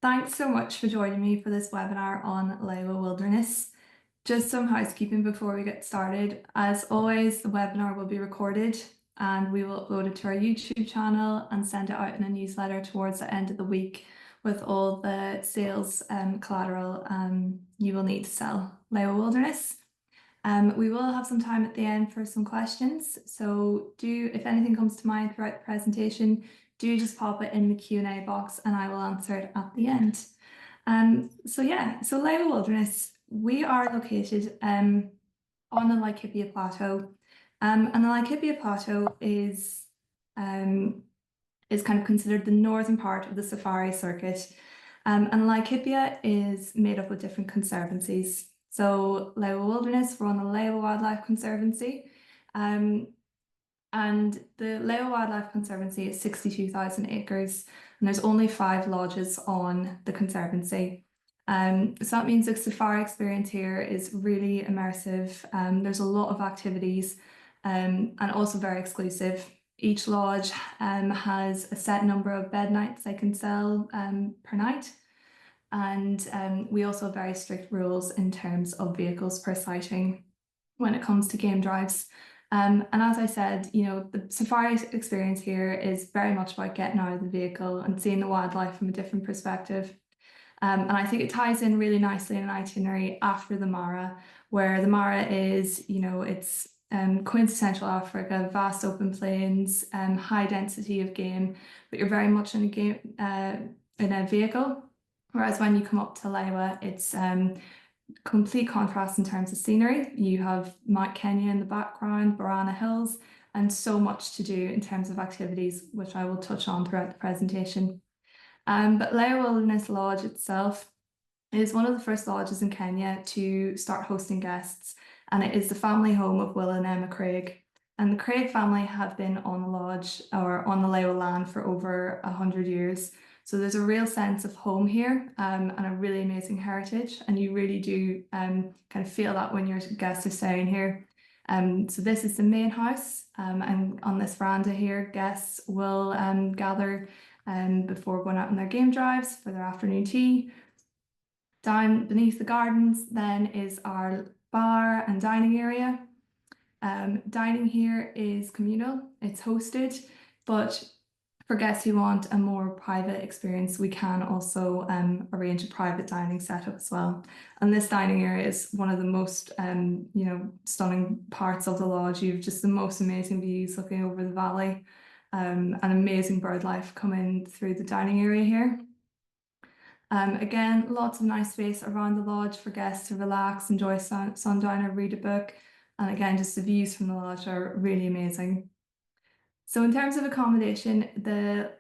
Thanks so much for joining me for this webinar on Lewa Wilderness. Just some housekeeping before we get started. As always, the webinar will be recorded and we will upload it to our YouTube channel and send it out in a newsletter towards the end of the week with all the sales collateral you will need to sell Lewa Wilderness. We will have some time at the end for some questions. So if anything comes to mind throughout the presentation, do just pop it in the Q&A box and I will answer it at the end. So Lewa Wilderness, we are located on the Laikipia Plateau. And the Laikipia Plateau is kind of considered the northern part of the safari circuit. And Laikipia is made up of different conservancies. So Lewa Wilderness, we're on the Lewa Wildlife Conservancy. And the Lewa Wildlife Conservancy is 62,000 acres, and there's only 5 lodges on the conservancy. So that means the safari experience here is really immersive. There's a lot of activities and also very exclusive. Each lodge has a set number of bed nights they can sell per night. And we also have very strict rules in terms of vehicles per sighting when it comes to game drives. And as I said, the safari experience here is very much about getting out of the vehicle and seeing the wildlife from a different perspective. And I think it ties in really nicely in an itinerary after the Mara, where the Mara is, it's quintessential Africa, vast open plains, high density of game, but you're very much in a vehicle. Whereas when you come up to Lewa, it's complete contrast in terms of scenery. You have Mount Kenya in the background, Barana Hills, and so much to do in terms of activities, which I will touch on throughout the presentation. But Lewa Wilderness Lodge itself is one of the first lodges in Kenya to start hosting guests, and it is the family home of Will and Emma Craig. And the Craig family have been on the lodge or on the Lewa land for over 100 years. So there's a real sense of home here and a really amazing heritage. And you really do kind of feel that when your guests are staying here. So this is the main house. And on this veranda here, guests will gather before going out on their game drives for their afternoon tea. Down beneath the gardens then is our bar and dining area. Dining here is communal, it's hosted, but for guests who want a more private experience, we can also arrange a private dining setup as well. And this dining area is one of the most, stunning parts of the lodge. You've just the most amazing views looking over the valley, and amazing bird life coming through the dining area here. Again, lots of nice space around the lodge for guests to relax, enjoy sundown or read a book. And again, just the views from the lodge are really amazing. So in terms of accommodation, the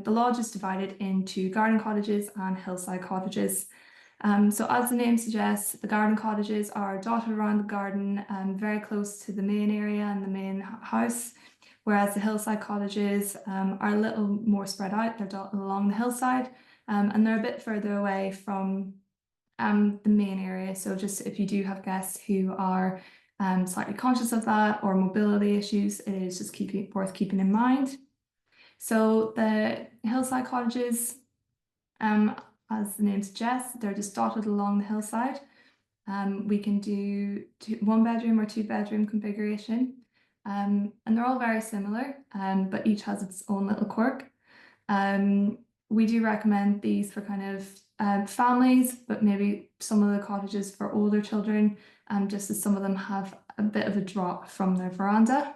lodge is divided into garden cottages and hillside cottages. So as the name suggests, the garden cottages are dotted around the garden and very close to the main area and the main house, whereas the hillside cottages are a little more spread out. They're dotted along the hillside and they're a bit further away from the main area. So just if you do have guests who are slightly conscious of that or mobility issues, it is just worth keeping in mind. So the hillside cottages, as the name suggests, they're just dotted along the hillside. We can do 1-bedroom or 2-bedroom configuration, and they're all very similar, but each has its own little quirk. We do recommend these for kind of families, but maybe some of the cottages for older children, just as some of them have a bit of a drop from their veranda.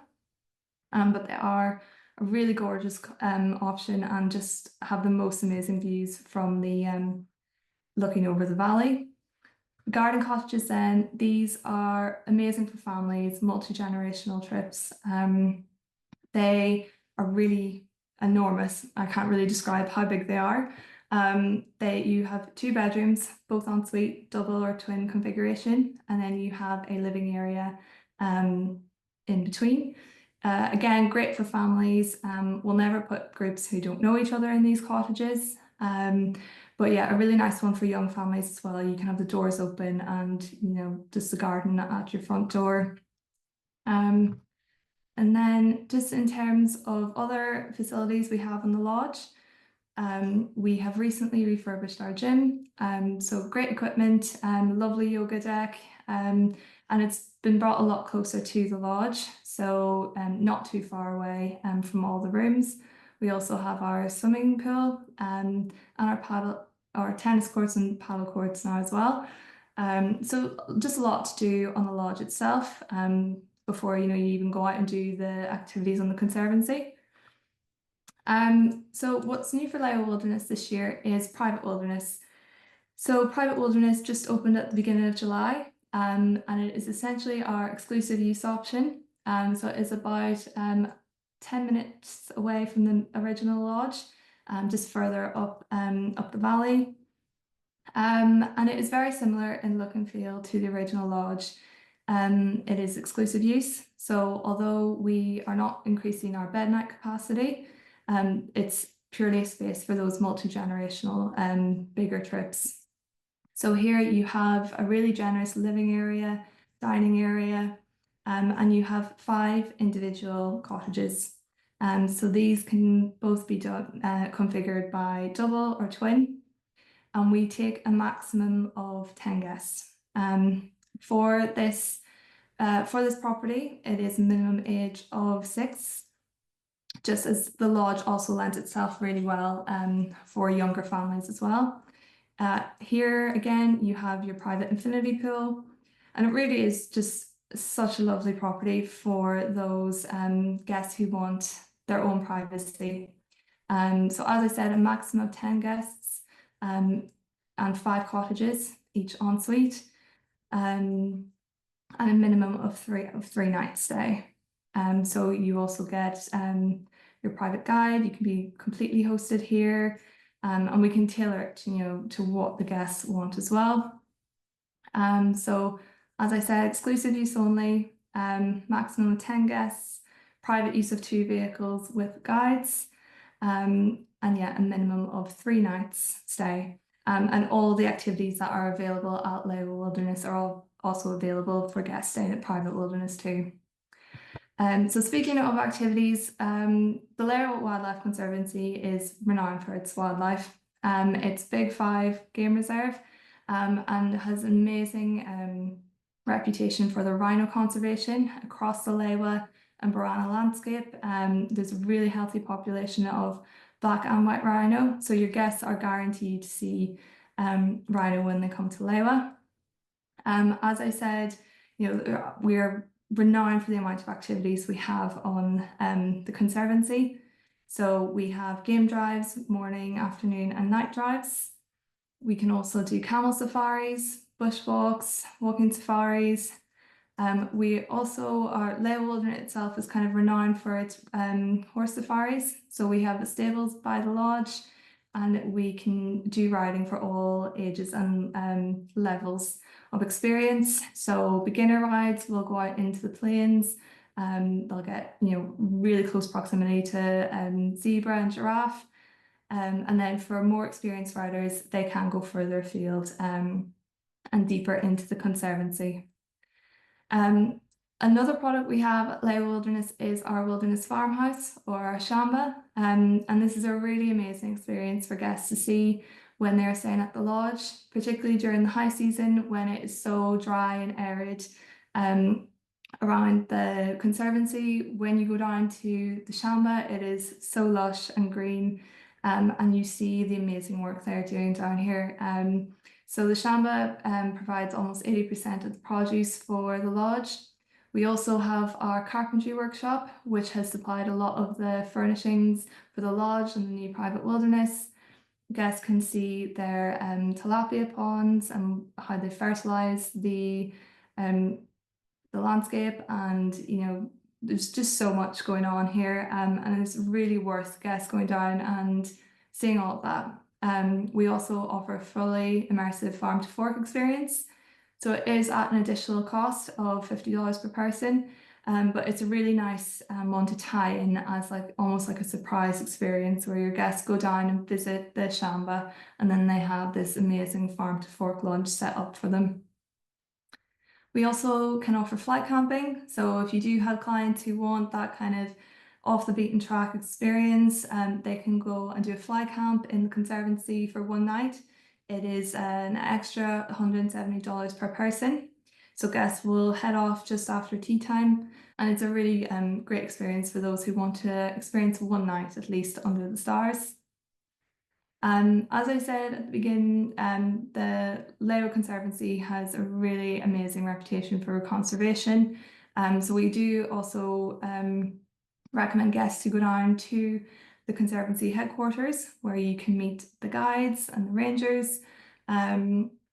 But they are a really gorgeous option and just have the most amazing views from the looking over the valley. Garden cottages then, these are amazing for families, multi-generational trips. They are really enormous. I can't really describe how big they are. You have 2 bedrooms, both en suite, double or twin configuration, and then you have a living area in between. Again, great for families. We'll never put groups who don't know each other in these cottages. But yeah, a really nice one for young families as well. You can have the doors open and, just the garden at your front door. And then just in terms of other facilities we have in the lodge, We have recently refurbished our gym, so great equipment, lovely yoga deck, and it's been brought a lot closer to the lodge, so not too far away from all the rooms. We also have our swimming pool and our tennis courts and paddle courts now as well. So just a lot to do on the lodge itself before you even go out and do the activities on the conservancy. So what's new for Lewa Wilderness this year is private wilderness. So private wilderness just opened at the beginning of July, and it is essentially our exclusive use option. So it is about 10 minutes away from the original lodge, just further up the valley. And it is very similar in look and feel to the original lodge. It is exclusive use, so although we are not increasing our bed night capacity, it's purely a space for those multi-generational bigger trips. So here you have a really generous living area, dining area, and you have 5 individual cottages. So these can both be configured by double or twin, and we take a maximum of 10 guests. For this property, it is a minimum age of 6, just as the lodge also lends itself really well for younger families as well. Here again, you have your private infinity pool, and it really is just such a lovely property for those guests who want their own privacy. So as I said, a maximum of 10 guests and 5 cottages, each ensuite, and a minimum of three nights stay. So you also get your private guide. You can be completely hosted here, and we can tailor it to what the guests want as well. So as I said, exclusive use only, maximum of 10 guests, private use of 2 vehicles with guides, and yeah, a minimum of 3 nights stay. And all the activities that are available at Lewa Wilderness are all also available for guests staying at private wilderness too. So speaking of activities, the Lewa Wildlife Conservancy is renowned for its wildlife. It's Big 5 game reserve, and has an amazing reputation for the rhino conservation across the Lewa and Barana landscape. There's a really healthy population of black and white rhino, so your guests are guaranteed to see rhino when they come to Lewa. As I said, we're renowned for the amount of activities we have on the conservancy. So we have game drives, morning, afternoon, and night drives. We can also do camel safaris, bushwalks, walking safaris. Lewa Wilderness itself is kind of renowned for its horse safaris. So we have the stables by the lodge, and we can do riding for all ages and levels of experience. So beginner rides will go out into the plains. They'll get really close proximity to zebra and giraffe. And then for more experienced riders, they can go further afield and deeper into the conservancy. Another product we have at Lewa Wilderness is our wilderness farmhouse, or our shamba, and this is a really amazing experience for guests to see when they're staying at the lodge, particularly during the high season when it is so dry and arid around the conservancy. When you go down to the shamba, it is so lush and green, and you see the amazing work they're doing down here. So the shamba provides almost 80% of the produce for the lodge. We also have our carpentry workshop, which has supplied a lot of the furnishings for the lodge and the new private wilderness. Guests can see their tilapia ponds and how they fertilize the landscape, and there's just so much going on here, and it's really worth guests going down and seeing all of that. We also offer a fully immersive farm to fork experience. So it is at an additional cost of $50 per person, but it's a really nice one to tie in as almost like a surprise experience where your guests go down and visit the shamba, and then they have this amazing farm to fork lunch set up for them. We also can offer flight camping. So if you do have clients who want that kind of off the beaten track experience. They can go and do a fly camp in the Conservancy for one night. It is an extra $170 per person. So guests will head off just after tea time, and it's a really great experience for those who want to experience one night at least under the stars. As I said at the beginning, the Lewa Conservancy has a really amazing reputation for conservation. So we do also recommend guests to go down to the Conservancy headquarters, where you can meet the guides and the rangers.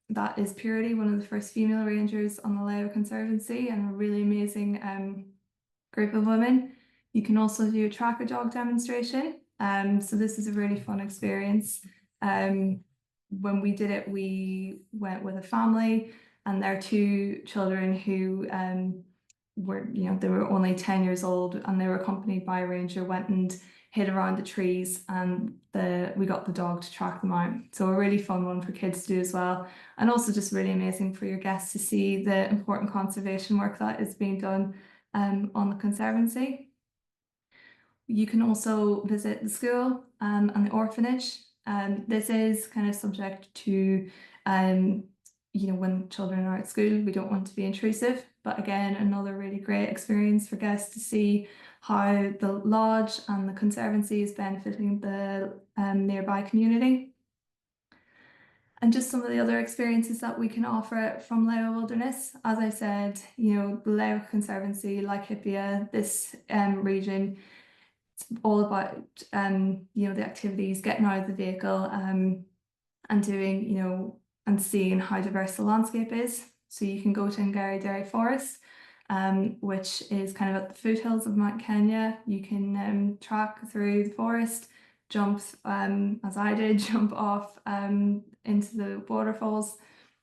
That is Purity, one of the first female rangers on the Lewa Conservancy, and a really amazing group of women. You can also do a tracker dog demonstration. So this is a really fun experience. When we did it, we went with a family and their two children who were, they were only 10 years old, and they were accompanied by a ranger, went and hid around the trees, and we got the dog to track them out. So a really fun one for kids to do as well. And also just really amazing for your guests to see the important conservation work that is being done on the Conservancy. You can also visit the school and the orphanage. This is kind of subject to, when children are at school, we don't want to be intrusive. But again, another really great experience for guests to see how the lodge and the Conservancy is benefiting the nearby community. And just some of the other experiences that we can offer from Lewa Wilderness. As I said, the Lewa Conservancy, like Hippia, this region, it's all about the activities, getting out of the vehicle and doing, and seeing how diverse the landscape is. So you can go to Ngari Dairy Forest, which is kind of at the foothills of Mount Kenya. You can track through the forest, jump, as I did, jump off into the waterfalls.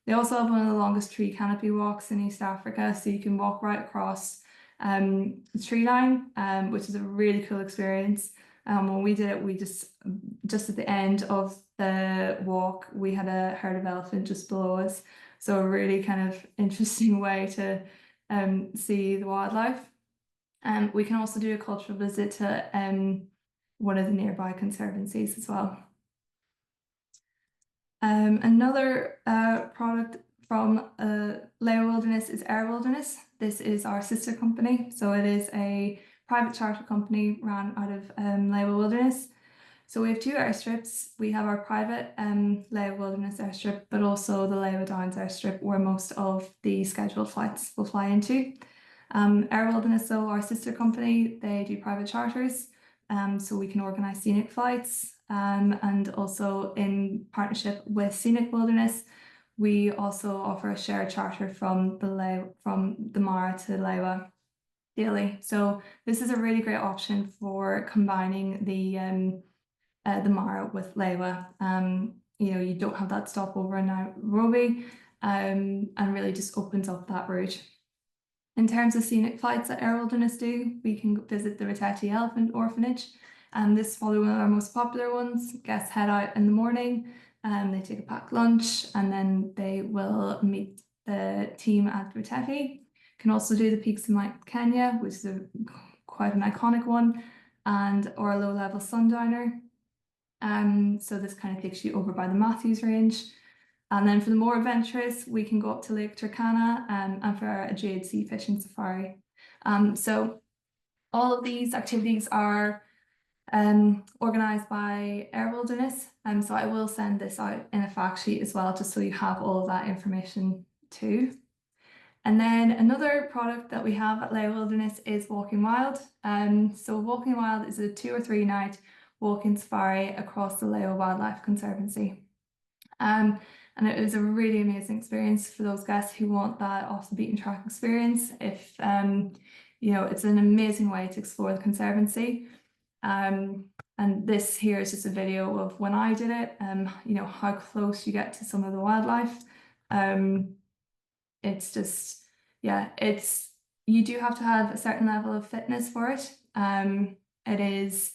They also have one of the longest tree canopy walks in East Africa, so you can walk right across the tree line, which is a really cool experience. When we did it, we just at the end of the walk, we had a herd of elephant just below us. So a really kind of interesting way to see the wildlife. We can also do a cultural visit to one of the nearby conservancies as well. Another product from Lewa Wilderness is Air Wilderness. This is our sister company. So it is a private charter company run out of Lewa Wilderness. So we have two airstrips. We have our private Lewa Wilderness airstrip, but also the Lewa Downs airstrip, where most of the scheduled flights will fly into. Air Wilderness, though, our sister company, they do private charters. So we can organise scenic flights, and also in partnership with Scenic Wilderness, we also offer a shared charter from the Mara to Lewa daily. So this is a really great option for combining the Mara with Lewa. You don't have that stopover in Nairobi, and really just opens up that route. In terms of scenic flights that Air Wilderness do, we can visit the Roteti Elephant Orphanage, and this is probably one of our most popular ones. Guests head out in the morning, they take a packed lunch, and then they will meet the team at Roteti. Can also do the peaks of Mount Kenya, which is quite an iconic one, or a low-level sundowner. So this kind of takes you over by the Matthews Range. And then for the more adventurous, we can go up to Lake Turkana and for a jade sea fishing safari. So all of these activities are organised by Air Wilderness. So I will send this out in a fact sheet as well, just so you have all of that information too. And then another product that we have at Lewa Wilderness is Walking Wild. So Walking Wild is a 2 or 3 night walking safari across the Lewa Wildlife Conservancy. And it is a really amazing experience for those guests who want that off the beaten track experience. If it's an amazing way to explore the Conservancy. And this here is just a video of when I did it, how close you get to some of the wildlife. It's just, you do have to have a certain level of fitness for it. It is,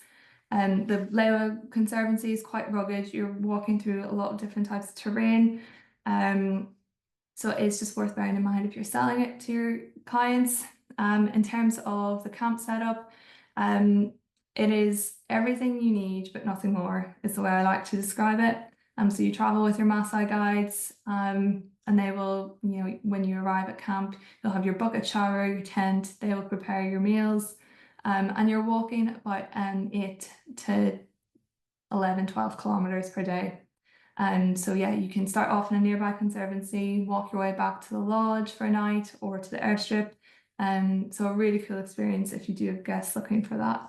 the Lewa Conservancy is quite rugged. You're walking through a lot of different types of terrain. So it's just worth bearing in mind if you're selling it to your clients. In terms of the camp setup, It is everything you need, but nothing more, is the way I like to describe it. So you travel with your Maasai guides, and they will, when you arrive at camp, you'll have your bucket shower, your tent, they will prepare your meals, and you're walking about 8 to 11, 12 kilometers per day. So yeah, you can start off in a nearby conservancy, walk your way back to the lodge for a night or to the airstrip. So a really cool experience if you do have guests looking for that.